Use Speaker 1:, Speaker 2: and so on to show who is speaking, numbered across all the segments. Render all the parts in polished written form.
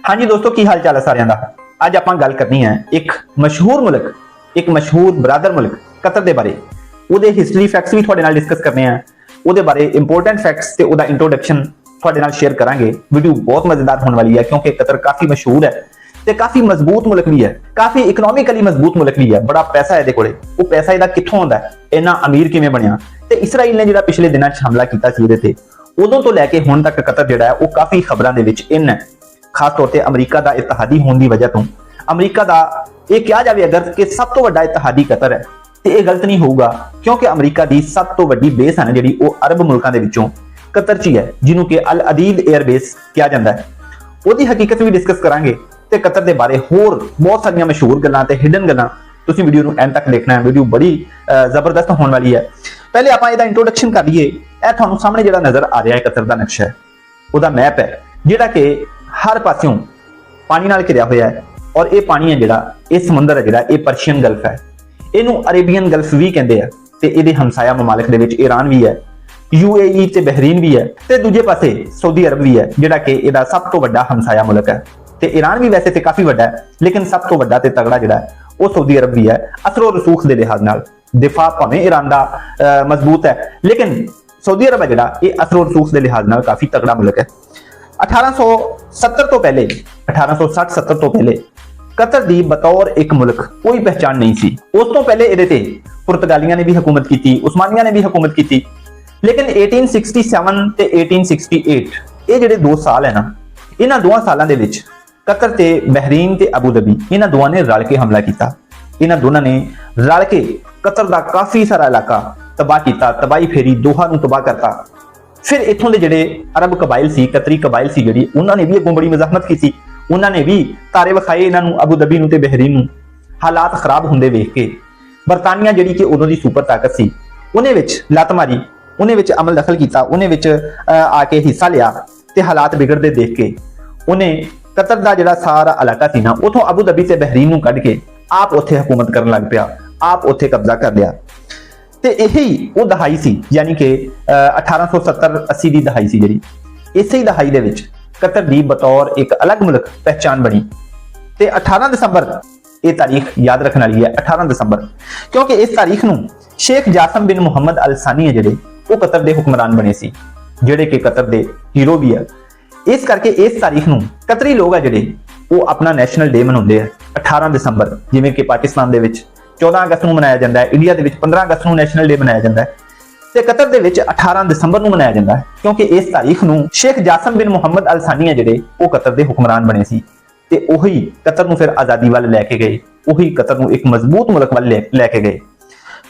Speaker 1: हाँ जी दोस्तों, की हाल चाल है सारिਆਂ ਦਾ। ਅੱਜ ਆਪਾਂ ਗੱਲ ਕਰਨੀ ਹੈ ਇੱਕ ਮਸ਼ਹੂਰ ਮੁਲਕ, ਇੱਕ ਮਸ਼ਹੂਰ ਬਰਾਦਰ ਮੁਲਕ ਕਤਰ ਦੇ ਬਾਰੇ। ਉਹਦੇ ਹਿਸਟਰੀ ਫੈਕਟਸ ਵੀ ਤੁਹਾਡੇ ਨਾਲ ਡਿਸਕਸ ਕਰਨੇ ਆ, ਉਹਦੇ ਬਾਰੇ ਇੰਪੋਰਟੈਂਟ ਫੈਕਟਸ ਤੇ ਉਹਦਾ ਇੰਟਰੋਡਕਸ਼ਨ ਤੁਹਾਡੇ ਨਾਲ ਸ਼ੇਅਰ ਕਰਾਂਗੇ। ਵੀਡੀਓ ਬਹੁਤ ਮਜ਼ੇਦਾਰ ਹੋਣ ਵਾਲੀ ਹੈ ਕਿਉਂਕਿ ਕਤਰ ਕਾਫੀ ਮਸ਼ਹੂਰ ਹੈ ਤੇ ਕਾਫੀ ਮਜ਼ਬੂਤ ਮੁਲਕ ਵੀ ਹੈ, ਕਾਫੀ ਇਕਨੋਮਿਕਲੀ ਮਜ਼ਬੂਤ ਮੁਲਕ ਵੀ ਹੈ। ਬੜਾ ਪੈਸਾ ਹੈ ਇਹਦੇ ਕੋਲੇ। ਉਹ ਪੈਸਾ ਇਹਦਾ ਕਿੱਥੋਂ ਆਉਂਦਾ ਹੈ, ਇੰਨਾ ਅਮੀਰ ਕਿਵੇਂ ਬਣਿਆ? ਤੇ ਇਸਰਾਈਲ ਨੇ ਜਿਹੜਾ ਪਿਛਲੇ ਦਿਨਾਂ 'ਚ ਹਮਲਾ ਕੀਤਾ ਸੀ ਉਹਦੇ ਤੇ, ਉਦੋਂ ਤੋਂ ਲੈ ਕੇ ਹੁਣ ਤੱਕ ਕਤਰ ਜਿਹੜਾ ਹੈ ਉਹ ਕਾਫੀ ਖਬਰਾਂ ਦੇ ਵਿੱਚ ਇਨ ਹੈ। खास तौर पर अमरीका का इत्तेहादी होने की वजह तो अमरीका का यह कहा जाए अगर कि सब तो बड़ा इत्तेहादी कतर है तो यह गलत नहीं होगा, क्योंकि अमरीका की सब तो बड़ी बेस है ना जी वो अरब मुल्कों के विचों कतर च ही है, जिन्हों के अल अदीद एयरबेस कहा जाता है। उसकी हकीकत भी डिस्कस करांगे ते कतर के बारे होर बहुत सारिया मशहूर गल्लां ते हिडन गल्लां तुसीं वीडियो नूं एंड तक देखना है। वीडियो बड़ी जबरदस्त होने वाली है। पहले आपां इहदा इंट्रोडक्शन कर लईए। यह तुहानूं सामने जिहड़ा नज़र आ रहा है कतर दा नक्शा है, उहदा मैप है जिहड़ा कि हर पासों पानी नाल घिरिया होया है। और यह पानी है जिहड़ा यह समुंदर है जिहड़ा यह पर्शियन गल्फ है, इहनूं अरेबियन गल्फ भी कहंदे आ। ते इहदे हमसाया ममालिक दे विच ईरान भी है, यूएई ते बहरीन भी है, ते दूजे पासे सऊदी अरब भी है जिहड़ा कि इहदा सब तो वड्डा हमसाया मुल्क है। ते ईरान भी वैसे ते काफी वड्डा है, लेकिन सब तो वड्डा ते तगड़ा जिहड़ा है वो सऊदी अरब भी है। असरो रसूख दे लिहाज नाल दिफा भावें ईरान दा मजबूत है, लेकिन सऊदी अरब है जिहड़ा ये असरो रसूख दे लिहाज नाल काफी तगड़ा मुल्क है। 1870 तो पहले 1860-70 तो पहले कतर दी बतौर एक मुल्क कोई पहचान नहीं सी। उस तो पहले इहदे ते पुर्तगालियां ने भी हुकूमत की, उस्मानिया ने भी हुकूमत की, लेकिन 1867 ते 1868 ये जिहड़े 2 साल है ना, इन्हां दोवां सालां दे विच कतर ते बहरीन ते अबू धाबी इन्हां दोवां ने रल के हमला किया। इन्हां दोनां ने रल के कतर दा काफी सारा इलाका तबाह किया, तबाही फेरी, दोहा नूं तबाह करता। फिर इत्थों के जिहड़े अरब कबाइल सी, कतरी कबाइल सी जिहड़ी, उन्होंने भी अगों बड़ी मज़ाहमत की। उन्होंने भी तारे विखाए इन्हां नूं अबू धाबी नूं ते बहरीन नूं। हालात खराब हुंदे वेख के बरतानिया जिहड़ी कि उदों दी सुपर ताकत सी, उहने विच लत मारी, उहने विच अमल दखल किया, उहने विच आके हिस्सा लिया ते हालात बिगड़ते देख के उहने कतर दा जिहड़ा सारा इलाका सी ना उथों अबू धाबी ते बहरीन नूं कढ के आप उत्थे हुकूमत करन लग पिया, आप उत्थे कब्जा कर लिया। ते यही वो दहाई सी, यानी कि 1870-80 की दहाई सी जिहड़ी, इसे दहाई दे विच कतर दी बतौर एक अलग मुल्क पहचान बनी। ते 18 दिसंबर ये तारीख याद रखने वाली है, 18 दिसंबर, क्योंकि इस तारीख नूं शेख जासम बिन मुहम्मद अल सानी है जिहड़े वो कतर दे हुक्मरान बने सी, जिहड़े कि कतर दे हीरो भी है। इस करके इस तारीख नूं कतरी लोग है जिहड़े वो अपना नैशनल डे मनाउंदे हैं 18 दिसंबर, जिवें कि पाकिस्तान दे विच 14 अगस्त को मनाया जाता है, इंडिया के 15 अगस्त को नैशनल डे मनाया जाता है, ते कतर दे विच 18 दिसंबर को मनाया जाता है, क्योंकि इस तारीख नूं शेख जासम बिन मुहम्मद अल सानी है जिहड़े वो कतर दे हुक्मरान बने सी। ते उही कतर नूं फिर आज़ादी वाल लैके गए, उही कतर नूं एक मजबूत मुल्क वाल लैके गए।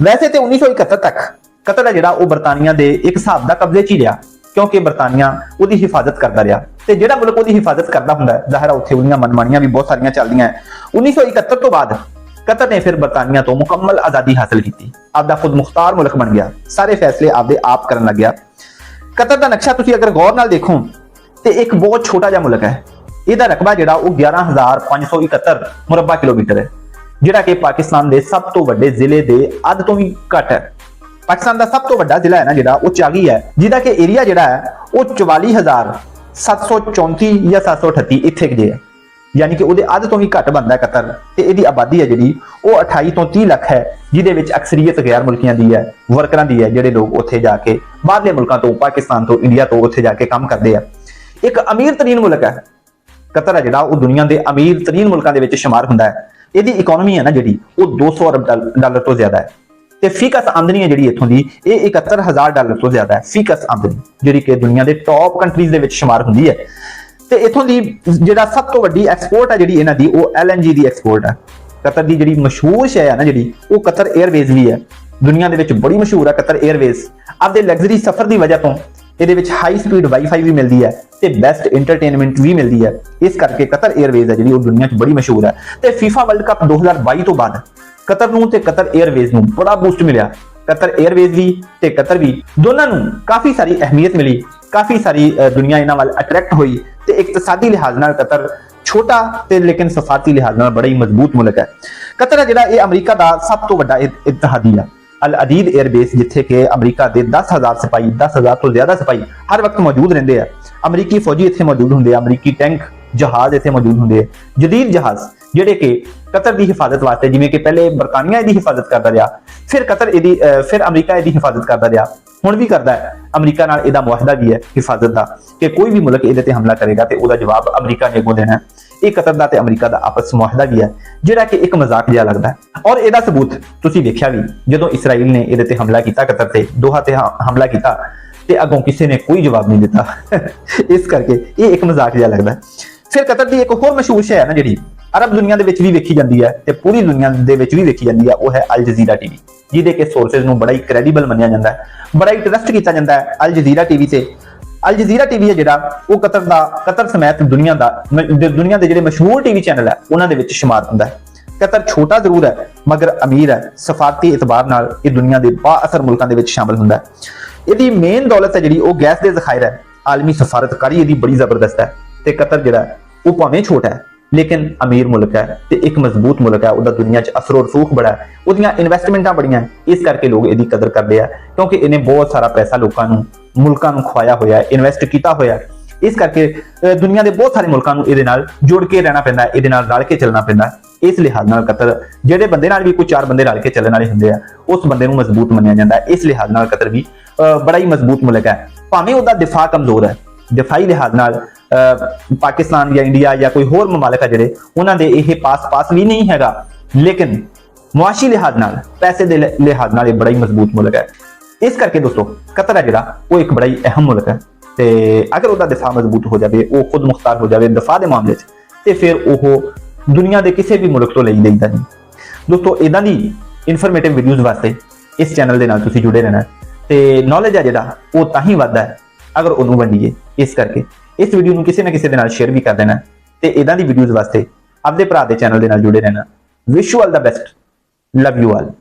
Speaker 1: वैसे तो 1971 तक कतर है जिहड़ा वो बरतानिया दे एक हिसाब दा कब्जे च ही रहा, क्योंकि बरतानिया उसकी हिफाजत करता रहा। ते जिहड़ा मुल्क उसकी हिफाजत करता हुंदा है, ज़ाहिर है उत्थे उहदियां मनमानियां भी बहुत सारियां चलदियां हैं। 1971 तो बाद कतर ने फिर बरतानिया तो मुकम्मल आज़ादी हासिल की, आपदा खुद मुख्तार मुल्क बन गया, सारे फैसले आपदे आप करन लग गया। कतर का नक्शा तुसीं अगर गौर नाल देखो तो एक बहुत छोटा जिहा मुल्क है। इहदा रकबा जिहड़ा वो 11,571 मुरब्बा किलोमीटर है, जिहड़ा कि पाकिस्तान के सब तो वड्डे जिले के अध तो भी घट है। पाकिस्तान का सब तो वड्डा जिला है ना जिहड़ा वो चागी है, जिहदा कि एरिया जिहड़ा है वो 44,734 या 738 इत्थे जे है, यानी कि उहदे अध तो भी घट बनता है कतर। ते इहदी आबादी है जिहड़ी वो 28 तो 30 लाख है, जिहदे विच अक्सरीयत गैर मुल्कियां दी है, वर्करां दी है, जिहड़े लोग उत्थे जाके बाहरले मुल्कां तो, पाकिस्तान तो, इंडिया तो उत्थे जाके काम करते हैं। एक अमीर तरीन मुल्क है कतर है जिहड़ा वो दुनिया के अमीर तरीन मुल्कां दे विच शुमार हुंदा है। इहदी इकोनॉमी है ना जिहड़ी वो 200 अरब डॉलर तो ज्यादा है। ते फीकस आमदनी है जिहड़ी इत्थों दी ये 71,000 डॉलर तो ज्यादा है, फीकस आमदनी जिहड़ी कि दुनिया के टॉप कंट्रीज दे विच शुमार हुंदी है। ते इत्थों दी जिहड़ा सब तो वड्डी एक्सपोर्ट है जिहड़ी इन्हां दी वो LNG दी एक्सपोर्ट है। कतर दी जिहड़ी मशहूर शै है ना जिहड़ी वो कतर एयरवेज भी है, दुनिया दे विच बड़ी मशहूर है कतर एयरवेज। आपदे लग्जरी सफर की वजह तो इहदे विच हाई स्पीड वाईफाई भी मिलती है ते बेस्ट इंटरटेनमेंट भी मिलती है। इस करके कतर एयरवेज है जिहड़ी वो दुनिया च बड़ी मशहूर है। ते फीफा वर्ल्ड कप 2022 तो बाद कतर नूं ते कतर एयरवेज नूं बड़ा बूस्ट मिलिया। कतर एयरवेज भी ते कतर भी दोनों नूं काफी सारी अहमियत मिली, काफी सारी दुनिया इन्हां वाल अट्रैक्ट हुई। ते इकतसादी लिहाज नाल कतर छोटा ते लेकिन सफारती लिहाज नाल बड़ा ही मजबूत मुल्क है। कतर है जिहड़ा ये अमरीका दा सब तो वड्डा इत्तेहादी है। अल अदीद एयरबेस जिथे के अमरीका के 10,000 सिपाही, 10,000 तो ज्यादा सिपाही हर वक्त मौजूद रहते हैं। अमरीकी फौजी इत्थे मौजूद होंगे, अमरीकी टैंक ਜਹਾਜ਼ ਇੱਥੇ ਮੌਜੂਦ ਹੁੰਦੇ ਆ, ਜਦੀਦ ਜਹਾਜ਼ ਜਿਹੜੇ ਕਿ ਕਤਰ ਦੀ ਹਿਫਾਜ਼ਤ ਵਾਸਤੇ, ਜਿਵੇਂ ਕਿ ਪਹਿਲੇ ਬਰਤਾਨੀਆ ਇਹਦੀ ਹਿਫਾਜ਼ਤ ਕਰਦਾ ਰਿਹਾ, ਫਿਰ ਕਤਰ ਇਹਦੀ ਫਿਰ ਅਮਰੀਕਾ ਇਹਦੀ ਹਿਫਾਜ਼ਤ ਕਰਦਾ ਰਿਹਾ, ਹੁਣ ਵੀ ਕਰਦਾ ਹੈ। ਅਮਰੀਕਾ ਨਾਲ ਇਹਦਾ ਮੁਆਹਦਾ ਵੀ ਹੈ ਹਿਫਾਜ਼ਤ ਦਾ ਕਿ ਕੋਈ ਵੀ ਮੁਲਕ ਇਹਦੇ ਤੇ ਹਮਲਾ ਕਰੇਗਾ ਤੇ ਉਹਦਾ ਜਵਾਬ ਅਮਰੀਕਾ ਨੇ ਅੱਗੋਂ ਦੇਣਾ ਹੈ। ਇਹ ਕਤਰ ਦਾ ਤੇ ਅਮਰੀਕਾ ਦਾ ਆਪਸ ਮੁਆਹਦਾ ਵੀ ਹੈ, ਜਿਹੜਾ ਕਿ ਇੱਕ ਮਜ਼ਾਕ ਜਿਹਾ ਲੱਗਦਾ ਹੈ। ਔਰ ਇਹਦਾ ਸਬੂਤ ਤੁਸੀਂ ਵੇਖਿਆ ਵੀ, ਜਦੋਂ ਇਸਰਾਈਲ ਨੇ ਇਹਦੇ ਤੇ ਹਮਲਾ ਕੀਤਾ, ਕਤਰ ਤੇ ਦੋਹਾ ਤੇ ਹਮਲਾ ਕੀਤਾ, ਤੇ ਅੱਗੋਂ ਕਿਸੇ ਨੇ ਕੋਈ ਜਵਾਬ ਨਹੀਂ ਦਿੱਤਾ। ਇਸ ਕਰਕੇ ਇਹ ਇੱਕ ਮਜ਼ਾਕ ਜਿਹਾ ਲੱਗਦਾ ਹੈ। ਫਿਰ ਕਤਰ ਦੀ ਇੱਕ ਹੋਰ ਮਸ਼ਹੂਰ ਸ਼ੈ ਹੈ ਨਾ, ਜਿਹੜੀ ਅਰਬ ਦੁਨੀਆ ਦੇ ਵਿੱਚ ਵੀ ਵੇਖੀ ਜਾਂਦੀ ਹੈ ਤੇ ਪੂਰੀ ਦੁਨੀਆ ਦੇ ਵਿੱਚ ਵੀ ਵੇਖੀ ਜਾਂਦੀ ਹੈ, ਉਹ ਹੈ ਅਲ ਜਜ਼ੀਰਾ ਟੀਵੀ, ਜਿਹਦੇ ਕਿ ਸੋਰਸਸ ਨੂੰ ਬੜਾ ਹੀ ਕ੍ਰੈਡੀਬਲ ਮੰਨਿਆ ਜਾਂਦਾ ਹੈ, ਬੜਾ ਹੀ ਟਰਸਟ ਕੀਤਾ ਜਾਂਦਾ ਹੈ ਅਲ ਜਜ਼ੀਰਾ ਟੀਵੀ ਤੇ। ਅਲ ਜਜ਼ੀਰਾ ਟੀਵੀ ਹੈ ਜਿਹੜਾ, ਉਹ ਕਤਰ ਸਮੇਤ ਦੁਨੀਆ ਦੇ ਜਿਹੜੇ ਮਸ਼ਹੂਰ ਟੀਵੀ ਚੈਨਲ ਹੈ ਉਹਨਾਂ ਦੇ ਵਿੱਚ ਸ਼ੁਮਾਰ ਹੁੰਦਾ ਹੈ। ਕਤਰ ਛੋਟਾ ਜ਼ਰੂਰ ਹੈ ਮਗਰ ਅਮੀਰ ਹੈ, ਸਫਾਰਤੀ ਇਤਬਾਰ ਨਾਲ ਇਹ ਦੁਨੀਆ ਦੇ ਬਾਅਸਰ ਮੁਲਕਾਂ ਦੇ ਵਿੱਚ ਸ਼ਾਮਲ ਹੁੰਦਾ ਹੈ। ਇਹਦੀ ਮੇਨ ਦੌਲਤ ਹੈ ਜਿਹੜੀ, ਉਹ ਗੈਸ ਦੇ ਜ਼ਖਾਇਰ ਹੈ। ਆਲਮੀ ਸਫਾਰਤਕਾਰੀ ਇਹਦੀ ਬੜੀ ਜ਼ਬਰਦਸਤ ਹੈ। ਤੇ ਕਤਰ ਜਿਹੜਾ ਉਹ ਭਾਵੇਂ ਛੋਟਾ ਹੈ ਲੇਕਿਨ ਅਮੀਰ ਮੁਲਕ ਹੈ ਤੇ ਇੱਕ ਮਜ਼ਬੂਤ ਮੁਲਕ ਹੈ, ਉਹਦਾ ਦੁਨੀਆ 'ਚ ਅਸਰ ਰਸੂਖ ਬੜਾ ਹੈ, ਉਹਦੀਆਂ ਇਨਵੈਸਟਮੈਂਟਾਂ ਬੜੀਆਂ, ਇਸ ਕਰਕੇ ਲੋਕ ਇਹਦੀ ਕਦਰ ਕਰਦੇ ਆ, ਕਿਉਂਕਿ ਇਹਨੇ ਬਹੁਤ ਸਾਰਾ ਪੈਸਾ ਮੁਲਕਾਂ ਨੂੰ ਖਵਾਇਆ ਹੋਇਆ, ਇਨਵੈਸਟ ਕੀਤਾ ਹੋਇਆ। ਇਸ ਕਰਕੇ ਦੁਨੀਆ ਦੇ ਬਹੁਤ ਸਾਰੇ ਮੁਲਕਾਂ ਨੂੰ ਇਹਦੇ ਨਾਲ ਜੁੜ ਕੇ ਰਹਿਣਾ ਪੈਂਦਾ, ਇਹਦੇ ਨਾਲ ਰਲ ਕੇ ਚੱਲਣਾ ਪੈਂਦਾ। ਇਸ ਲਿਹਾਜ਼ ਨਾਲ ਕਤਰ ਜਿਹੜੇ ਬੰਦੇ ਨਾਲ ਵੀ ਕੋਈ 4 ਬੰਦੇ ਰਲ ਕੇ ਚੱਲਣ ਵਾਲੇ ਹੁੰਦੇ ਆ, ਉਸ ਬੰਦੇ ਨੂੰ ਮਜ਼ਬੂਤ ਮੰਨਿਆ ਜਾਂਦਾ ਹੈ। ਇਸ ਲਿਹਾਜ਼ ਨਾਲ ਕਤਰ ਵੀ ਬੜਾ ਹੀ ਮਜ਼ਬੂਤ ਮੁਲਕ ਹੈ, ਭਾਵੇਂ ਉਹਦਾ ਦਿਫਾ ਕਮਜ਼ੋਰ ਹੈ। ਦਿਫਾਈ ਲਿਹਾਜ਼ ਨਾਲ ਪਾਕਿਸਤਾਨ ਜਾਂ ਇੰਡੀਆ ਜਾਂ ਕੋਈ ਹੋਰ ਮਮਾਲਕ ਹੈ ਜਿਹੜੇ, ਉਹਨਾਂ ਦੇ ਇਹ ਪਾਸ ਵੀ ਨਹੀਂ ਹੈਗਾ, ਲੇਕਿਨ ਮੁਆਸ਼ੀ ਲਿਹਾਜ਼ ਨਾਲ, ਪੈਸੇ ਦੇ ਲਿਹਾਜ਼ ਨਾਲ ਇਹ ਬੜਾ ਹੀ ਮਜ਼ਬੂਤ ਮੁਲਕ ਹੈ। ਇਸ ਕਰਕੇ ਦੋਸਤੋ, ਕਤਰ ਹੈ ਜਿਹੜਾ, ਉਹ ਇੱਕ ਬੜਾ ਹੀ ਅਹਿਮ ਮੁਲਕ ਹੈ ਤੇ ਅਗਰ ਉਹਦਾ ਦਿਫਾ ਮਜ਼ਬੂਤ ਹੋ ਜਾਵੇ, ਉਹ ਖੁਦ ਮੁਖਤਾਰ ਹੋ ਜਾਵੇ ਦਿਫਾ ਦੇ ਮਾਮਲੇ 'ਚ, ਤੇ ਫਿਰ ਉਹ ਦੁਨੀਆ ਦੇ ਕਿਸੇ ਵੀ ਮੁਲਕ ਤੋਂ ਲਈ ਲਈਦਾ ਨਹੀਂ। ਦੋਸਤੋ, ਇਦਾਂ ਦੀ ਇਨਫੋਰਮੇਟਿਵ ਵੀਡੀਓਜ਼ ਵਾਸਤੇ ਇਸ ਚੈਨਲ ਦੇ ਨਾਲ ਤੁਸੀਂ ਜੁੜੇ ਰਹਿਣਾ ਤੇ ਨੌਲੇਜ ਹੈ ਜਿਹੜਾ, ਉਹ ਤਾਂ ਹੀ ਵੱਧਦਾ ਹੈ ਅਗਰ ਉਹਨੂੰ ਵੰਡੀਏ। ਇਸ ਕਰਕੇ ਇਸ ਵੀਡੀਓ ਨੂੰ ਕਿਸੇ ਨਾ ਕਿਸੇ ਦੇ ਨਾਲ ਸ਼ੇਅਰ ਵੀ ਕਰ ਦੇਣਾ ਤੇ ਇਦਾਂ ਦੀ ਵੀਡੀਓਜ਼ ਵਾਸਤੇ ਆਪਦੇ ਭਰਾ ਦੇ ਚੈਨਲ ਦੇ ਨਾਲ ਜੁੜੇ ਰਹਿਣਾ। Wish you all the best, love you all.